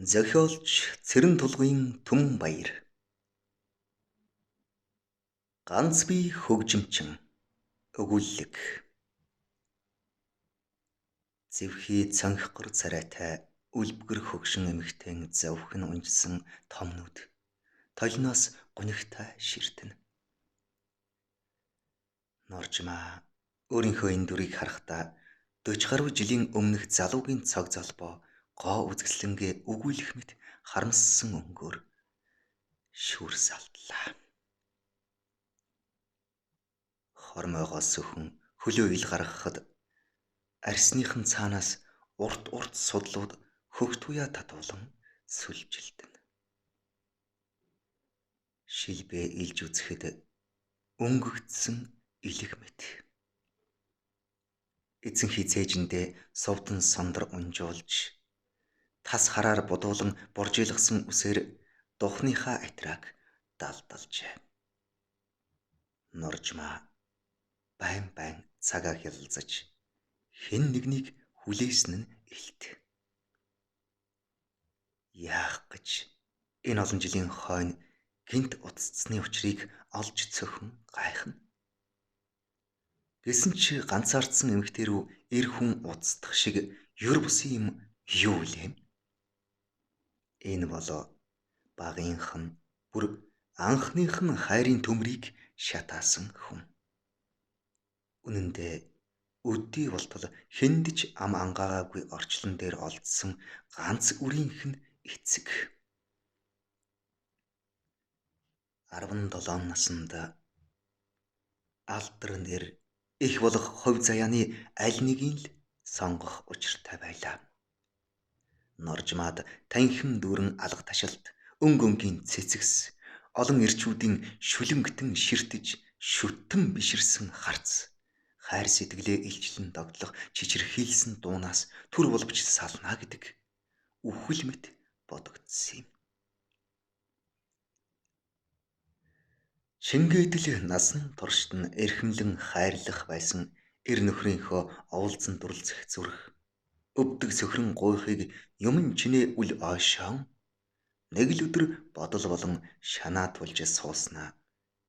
Зохиолч Цэрэн тулгын Түмэн баяр. Ганц бие хөгжимчин өгүүлэг. Зэвхий цанхгар царайтай үлбгэр хөгшин эмэгтэйн завхин унжсан томнууд толноос гунигтай ширтэнэ. Норжмаа өөрийнхөө энэ дүрийг харахтаа 40 гаруй жилийн өмнөх залуугийн цог золбоо гоо үзэсгэлэнгээ өгүүлэх мэт харамссан өнгөөр шүүрс алдлаа. Хормойгоо сөхөн хөлөө ил гаргахад арсныхан цаанаас урт судлууд хөгт уяа татуулан сүлжилдэнэ. Шилбээ илж үзэхэд өнгөгдсөн илэг мэт. Эзэн хизээжиндээ совдон сондөр унжуулж тас хараар будуулан боржийлгасан үсээр духныхаа атраг далдалжээ. Норжмаа байн цагаа хялалцаж хэн нэгнийг хүлээсэн нь илт. Яах гэж энэ олон жилийн хойно гинт уццсны учрыг олж цөхөн гайхна. Гэсэн чи ганцаардсан эмэгтэй рүү эр хүн уцдах шиг ёр бусын юм юу вэ? Энэ болоо багийнх нь бүр анхных нь хайрын төмрийг шатаасан хүн. Үнэн дээр өдий болтол хэндэж ам ангаагаагүй орчлон дээр олдсон ганц үрийнх нь эцэг. 17 наснд алдар нэр их болох хувь заяаны аль нэгийг л сонгох учиртай байлаа. Норжмаад танхим дүүрэн алга ташалт өнгийн цэцэгс олон ирчүүдийн шүлэмгтэн ширтэж шүтэн биширсэн харц хайр сэтгэлээ илчлэн догтлох чичирхийлсэн дуунаас түр боловч сална гэдэг үхэл мэт бодогдсон юм. Чингээдэл насан туршид нь эрхэмлэн хайрлах байсан эр нөхрийнхөө оволцон дурлцэх зүрх өвдөг сөхрөн гуйхыг юмн чинээ үл ойшоон нэг л өдөр бодол болон шанаа тулж сууснаа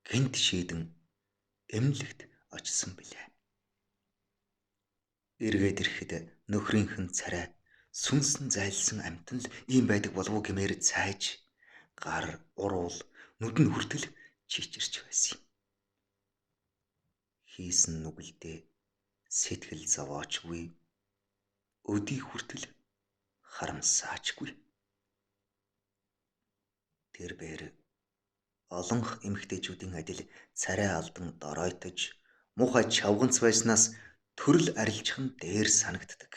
гинт шийдэн эмнэлэгт очсон билээ. Эргээд ирэхэд нөхрийнх нь царай сүнсэн зайлсан амтан л ийм байдаг болов уу гэмээр цайж гар уруул нүдэн хүртэл чичирч байсан юм. Хийсэн нүгэлдээ сэтгэл зовоочгүй өдий хүртэл харамсаачгүй. Тэр бээр олонх эмэгтэйчүүдийн адил царай алдан доройтож муухай чавганц байснаас төрөл арилжих нь дээр санагддаг.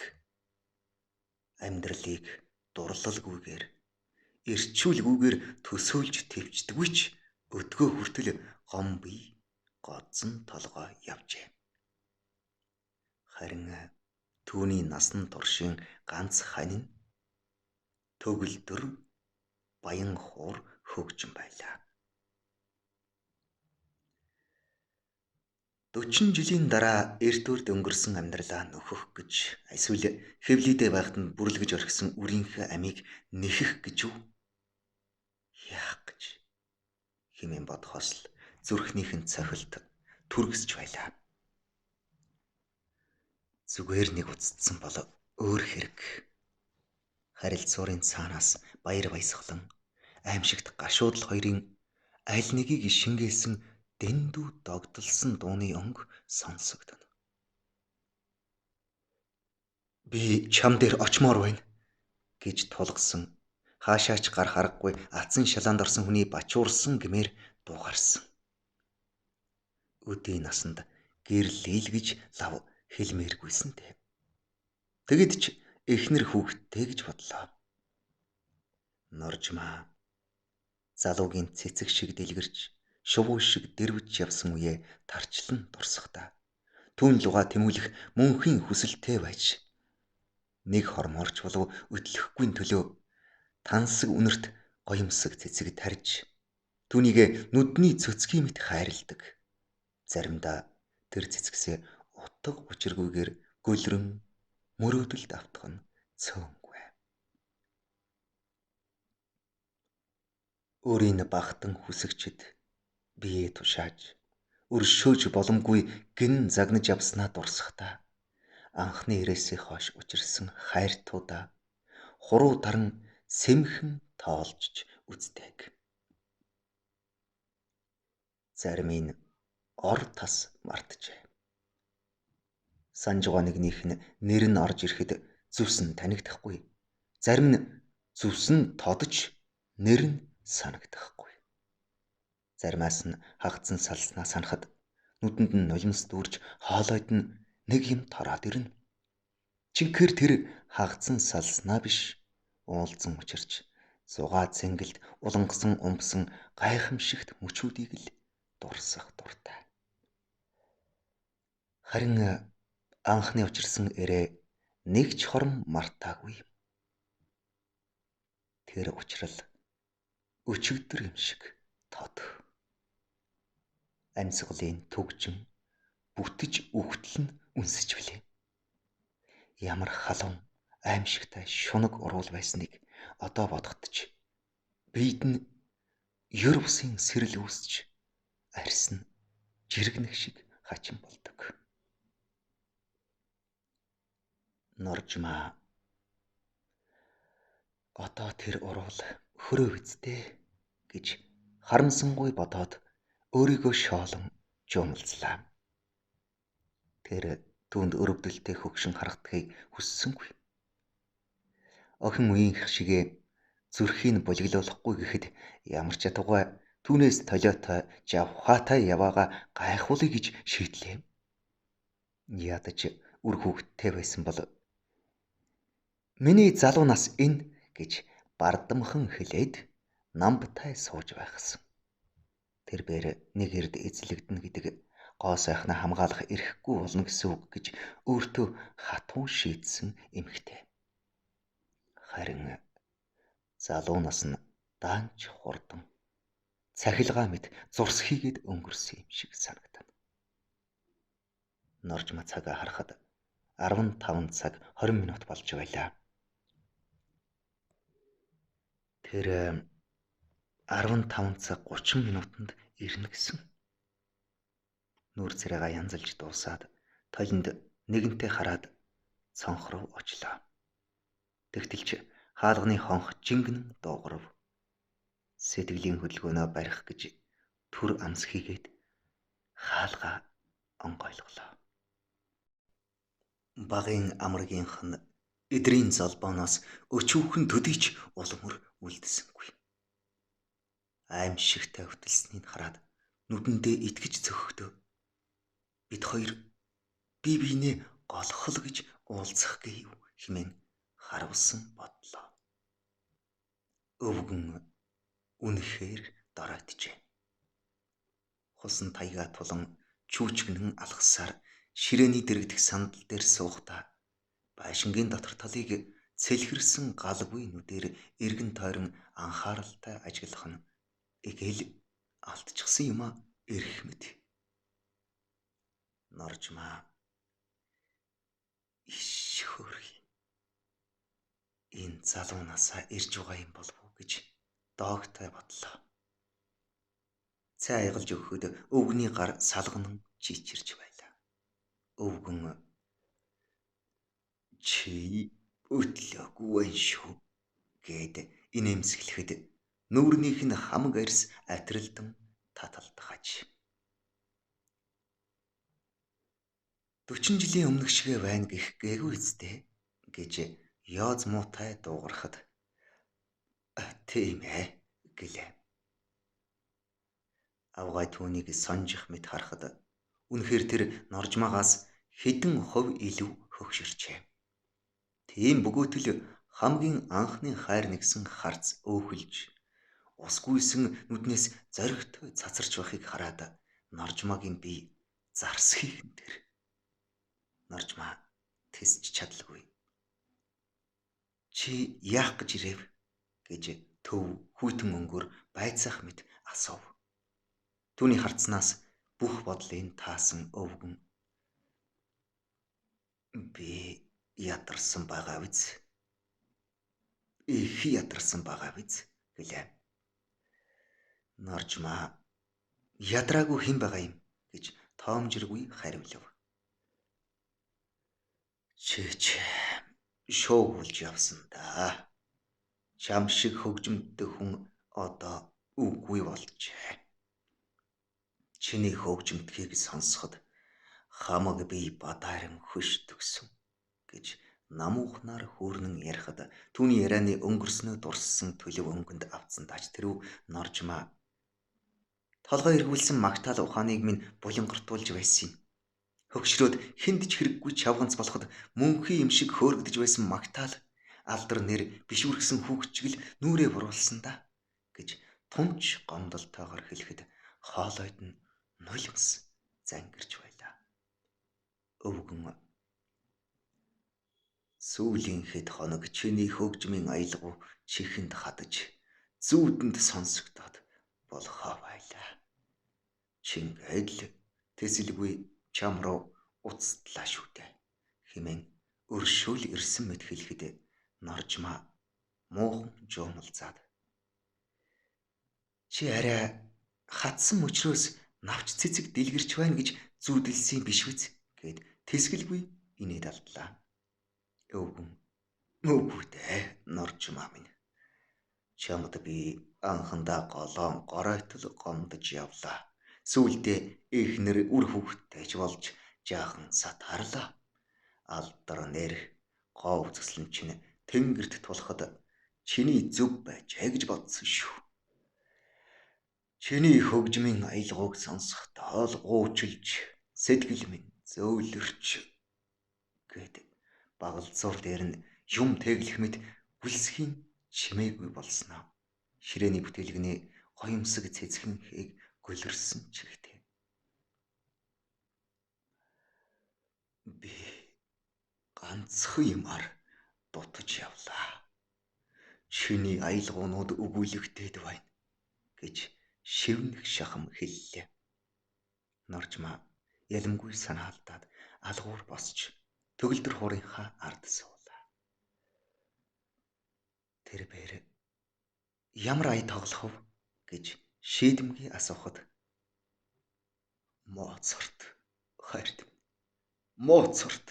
Амьдралыг дурлалгүйгээр эрчүүлгүйгээр төсөөлж твчдэггүй ч өдгөө хүртэл гом бий годсон толгой явжээ. Харин түүний насан туршийн ганц хань нь төгөлдөр баян хуур хөгжин байлаа. 40 жилийн дараа эртүрд өнгөрсөн амьдралаа нөхөх гэж эсвэл хэвлийдээ байхад нь бүрлэгж орхисон үрийнхээ амийг нэхэх гэж юу? Яах гэж хэмээн бодохоос л зүрхнийх нь цохилт түргсэж байлаа. Зүгээр нэг уцтсан бол өөр хэрэг. Харилцуурын цаанаас баяр баясгалан аимшигт гашуудл хоёрын аль нэгийг шингээсэн дэндүү догдолсон дууны өнг сонсогдоно. Би чам дээр очмоор байна гэж тулгсан хаашаач гар харахгүй атсан шалаанд орсон хүний бачуурсан гэмээр дуугарсан. Өдий насанд гэрлээл гэж лав хэлмээргүйсэнтэй. Тэгэд ч эхнэр хүүхдтэй гэж бодлоо. Норжмаа залуугийн цэцэг шиг дэлгэрч шувуу шиг дэрвж явсан үеэ тарчлан дурсахдаа түүн луга тэмүүлэх мөнхийн хүсэлтэй байж нэг хормоорч болов өтлөхгүй төлөө тансаг үнэрт гоёмсог цэцэг тарж түүнийг нүдний цөцгий мэт хайрладаг. Заримдаа тэр цэцгсээ утга учиргүйгээр гөлрөн мөрөөдөлд автах нь цөөнгүй. Өөрийн багтан хүсэгчд бие тушааж өршөөж боломгүй гин загнаж явснаа дурсахдаа анхны ирээсээ хойш учирсан хайртуудаа хуруу таран сэмхэн тоолж үздэг. Зарим нь ор тас мартжээ. Санжгаа нэгнийх нь нэр нь орж ирэхэд зүвс нь танигдахгүй. Зарим нь зүвс нь тодж нэр нь санагдахгүй. Заримаас нь хагцсан салснаа санахад нүдэнд нь нулимс дүүрж хоолойд нь нэг юм тороод ирнэ. Чинхэр тэр хагцсан салснаа биш, уулзан учирч зугаа цэнгэлд улангасан умбсан гайхамшигт мөчүүдийг л дурсах дуртай. Харин анхны учирсан эрээ нэг ч хором мартаагүй. Тэр учрал өчигдөр юм шиг тод. Амьсгалын төгжин бүтэж үхтэл нь үнсэж билээ. Ямар халуун аимшигтай шунаг уруул байсныг одоо бодогдож биед нь ёр бусын сэрэл үүсч арьс нь жиргэнэх шиг хачин болдог. Норжмаа одоо тэр уруул хөрөө үсттэй гэж харамсангүй бодоод өөрийгөө шоолон жуумалцлаа. Тэр түүнд өрөвдөлтэй хөгшин харагдахыг хүссэнгүй. Охин үеийнх шигээ зүрхийг булиглуулахгүй гэхэд ямар ч ятгай түүнээс толиотой жавхаатай яваага гайхуулъя гэж шийдлээ. Ядаж үр хөвгттэй байсан бол миний залуу нас энэ гэж бардамхан хэлээд намбтай сууж байхсан. Тэр бээр нэг эрд эзлэгдэнэ гэдэг гоо сайхнаа хамгаалах эрхгүй болно гэсэн үг гэж өөртөө хатуу шийдсэн эмэгтэй. Харин залуу нас нь даанч хурдан цахилгаан мэт зурс хийгээд өнгөрсөн юм шиг санагдана. Норжма цагаа харахад 15 цаг 20 минут болж байлаа. Тэр 15 цаг 30 минутанд ирнэ гэсэн. Нүур царайгаа янзалж дуусаад толинд нэгэнтээ хараад цонх руу очлоо. Тэгтэлч хаалганы хонх жингэн дуугарав. Сэтгэлийн хөдөлгөөнөө барих гэж түр амс хийгээд хаалгаа онгойлголоо. Багын амрагийнх нь эдрийн золбооноос өчүүхэн төдийч улмөр үлдсэнгүй. Аимшигтай хөтөлснийг хараад нүдэндээ итгэж зөхөхдөө бид хоёр бие биенээ голхол гэж уулзах гэв хэмээн харавсан бодлоо. Өвгөн үнэхээр доройджээ. Хусан таяга тулан чүүчгэнэн алгасаар ширээний дэрэгдэх сандал дээр суухдаа байшингийн дотор талыг цэлхэрсэн галгүй нүдээр эргэн тойрон анхааралтай ажиглах нь эгээл алдчихсан юм эрх мэд. Норжмаа иш хөрх. Энэ залуу насаа ирж байгаа юм болов уу гэж доогтой бодлоо. Цай айгалж өгөхөд өвгний гар салганан чичирч байлаа. Өвгөн чи өтлөөгүй шүү гэд инээмсэглэхэд нүүрнийх нь хамаг арьс атрилдан таталтгаж. 40 жилийн өмнөх шигээ байна гэх гээгүй үстэй гэж яоз муутай дуугарахад тийм ээ гэлээ. Авгай түүнийг сонжих мэт харахад үнэхээр тэр Норжмаагаас хэдэн хувь илүү хөгшөрчээ. Тийм бөгөөтөл хамгийн анхны хайр нэгсэн харц өөхөлж усгүйсэн нүднээс зоригтой цацарч байхыг хараад Норжмаагийн бие зарсхийхэн тэр. Норжмаа тэсч чадалгүй. Чи яах гэж ирэв гэж төв хүйтэн өнгөөр байцаах мэт асуув. Түүний харцнаас бүх бодлын таасан өвгөн би ядарсан байгаа биз? Их ядарсан байгаа биз гэлээ. Норжмаа ядраагүй хэн байгаа юм гэж тоомжиргүй хариулав. Чич шоогуулж явсан да. Чам шиг хөгжмөдтэй хүн одоо үгүй болжээ. Чиний хөгжмөдхийг сонсоход хамаг би бадарин хөш төгсөн гэж намуухнаар хөөрнөн ярихад түүний ярианы өнгөрснөө дурссан төлөв өнгөнд авцсан тач тэрв Норжмаа толгой эргүүлсэн магтаал ухааныг минь булингартуулж байсан юм. Хөгшрөөд хүнд ч хэрэггүй чавганц болоход мөнхийн юм шиг хөөргөдөж байсан магтаал алдар нэр бишүргсэн хүүхчгэл нүрээ буруулсан да гэж тунч гомдолтойгоор хэлэхэд хоолойд нь нулимс зангирч байлаа. Өвгөн сүүлийн хэд хоног чиний хөгжмийн аялгау чихэнд хадаж зүүдэнд сонсогдоод болохоо байлаа. Чингээд л тэсэлгүй чам руу уцтлаа шүү дээ хэмээн өршөөл ирсэн мэт хэлэхэд Норжмаа муухан жуумалзаад чи арай хатсан мөчрөөс навч цэцэг дэлгэрч байна гэж зүүдэлсэн биш үз гэд тэсгэлгүй инээд алдлаа. Өвгөн үгүй дээ Норжмаа минь. Чамд би анхандаа голоон горойтол гомдож явлаа. Сүүлдээ эхнэр үр хүүхдтэйч болж жаахан сатаарлаа. Алдар нэр гоо үзэсгэлэн чинь тэнгэрт тулахад чиний зөв байжээ гэж бодсон шүү. Чиний хөгжмийн аялгауг сонсохдоо л гуучилж сэтгэл минь зөөлрч гэд багалзуур дээр нь юм тэглэх мэт гүлсхийн чимээгүй болсноо. Ширээний бүтээлгний гоёмсог цэцхэн хээг гөлөрсөн чигтэй. Би ганцхан юмар дутаж явлаа. Чиний аялгуунууд өгүүлэгдээд байна гэж шивнэх шахам хэллээ. Норжмаа ялимгүй санаалдаад алгуур босч төгөлдөр хуурынхаа ард суулаа. Тэр бээр ямар ая тоглох вэ гэж шийдэмгий асуухад Моцарт хайрт Моцарт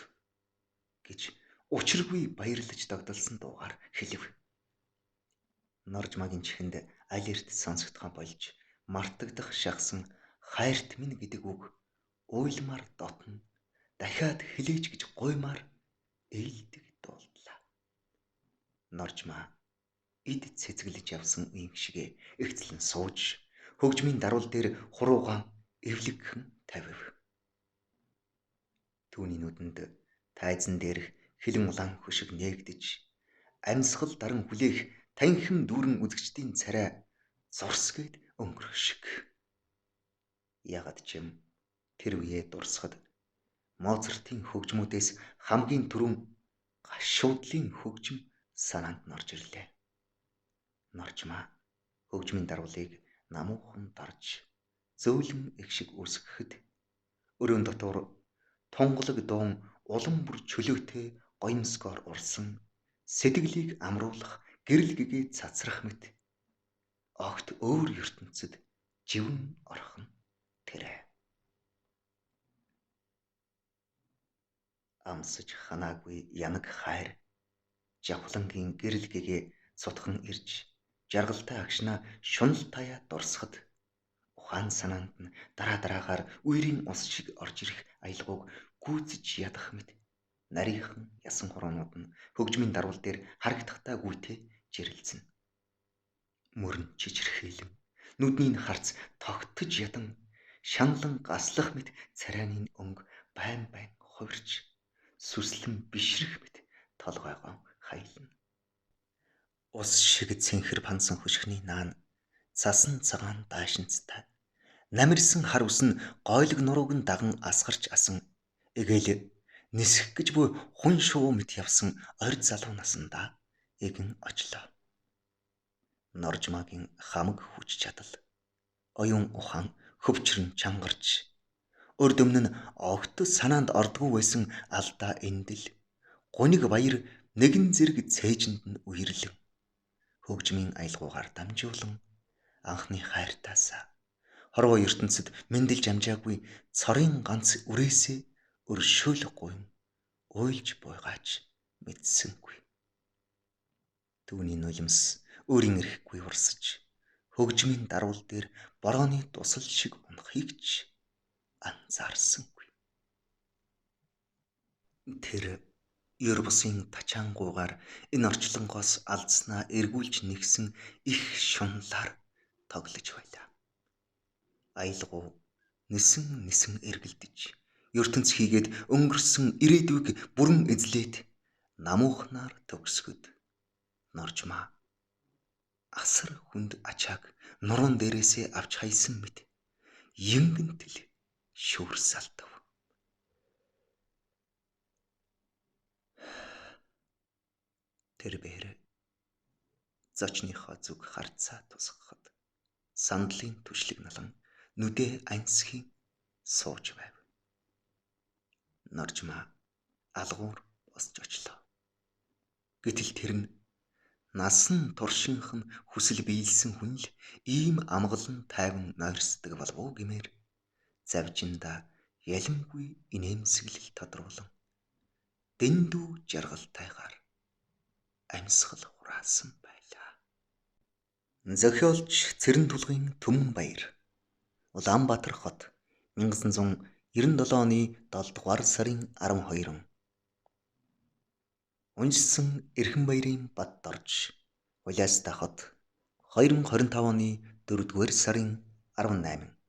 гэж учиргүй баярлаж догдолсон дуугаар хэлв. Норжмаагийн чихэнд аль эрт сонсогдохоо болж мартагдах шахсан хайрт минь гэдэг үг уйлмаар дотно дахиад хэлээч гэж гуймаар ээлдэг дуулдлаа. Норжмаа эд цэцгэлж явсан үеийн шигэ эгцлэн сууж хөгжмийн даруул дээр хуруугаан эвлэгхэн тавив. Түүний нүдэнд тайзан дээрх хилэн улаан хөшиг нээгдэж амьсгал даран хүлээх танхим дүүрэн үзэгчдийн царай зурсгээд өнгөрөх шиг. Ягд чим тэр үеэ дурсахад Моцартын хөгжмүүдээс хамгийн түрүүн гашуудлын хөгжим санаанд норж ирлээ. Норжмаа хөгжмийн дарвалыг намуухан дарж зөөлөн их шиг үсгэхэд өрөөнд дотор тунгалаг дуун улам бүр чөлөөтэй гоёмсгоор урсан сэтгэлийг амруулах гэрэл гэгээ цацрах мэт огт өөр ертөнцөд живэн орхон тэрэ. Амсаж ханаагүй янаг хайр жавхлангийн гэрэл гэгээ сутхан ирж жаргалтай агшнаа шунал таяа дурсахад ухаан санаанд нь дараагаар үерийн ус шиг орж ирэх аялгауг гүйцэж ядах мэт нарийнхан ясан хуруунууд нь хөгжмийн дарвал дээр харагдахтай гүйтэй жирэлцэн. Мөрн чичирхээлэн нүдний харц тогтож ядан шанлан гаслах мэт царайны өнг байн хувирч сүслэн бишрэх мэт толгойгоо хаялна. Ус шиг цэнхэр пансан хөшгний наан цасан цагаан даашинцтай намирсан хар ус нь гойлог нурууг нь даган асгарч асан эгээл нисэх гэж буй хүн шуу мэт явсан орь залуу насандаа игэн очлоо. Норжмаагийн хамаг хүч чадал оюун ухаан хөвчрөн чангарч урд өмнө нь огт санаанд ордгүй байсан алдаа эндэл гуниг баяр нэгэн зэрэг цээжинд нь үерлэн хөгжмийн аялгаугаар дамжуулан Анхны хайртаасаа хорвоо ертөнцид мэндэлж амжаагүй цорын ганц үрээсээ өршөөлөхгүй уйлж буйгаач мэдсэнгүй. Түүний нулимс өөрийн эрэхгүй урсаж хөгжмийн дарвал дээр борооны тусал шиг унахыг ч анзаарсангүй. Тэр ер бусын тачаангуугаар энэ орчлонгоос алдснаа эргүүлж нэгсэн их шунлаар тоглож байлаа. Аялгау нисэн эргэлдэж ертөнц хийгээд өнгөрсөн ирээдүйг бүрэн эзлээд намуухнаар төгсгөд Норжмаа асар хүнд ачааг нуруунд дээрээсээ авч хайсан мэт янгэнтэл шүүрсалтав. Тэр бээр зочныхоо зүг харцаа тусгахад сандлын түшлэг налан нүдээ аньсхийн сууж байв. Норжмаа алгуур босч очлоо. Гэтэл тэр нь насан туршинх нь хүсэл биелсэн хүн л ийм амгалан тайван нойрсдог болов уу гэмээр завжиндаа ялимгүй инээмсэглэл тодруулан дэндүү жаргалтайгаар амьсгал хураасан байлаа. Зохиолч Цэрэн Тулгын Түмэн Баяр, Улаанбаатар хот, 1997 оны 7 дугаар сарын 12. Унжсан Эрхэнбаярын Баддорж, Улаастаа хот, 2025 оны 4 дугаар сарын 18.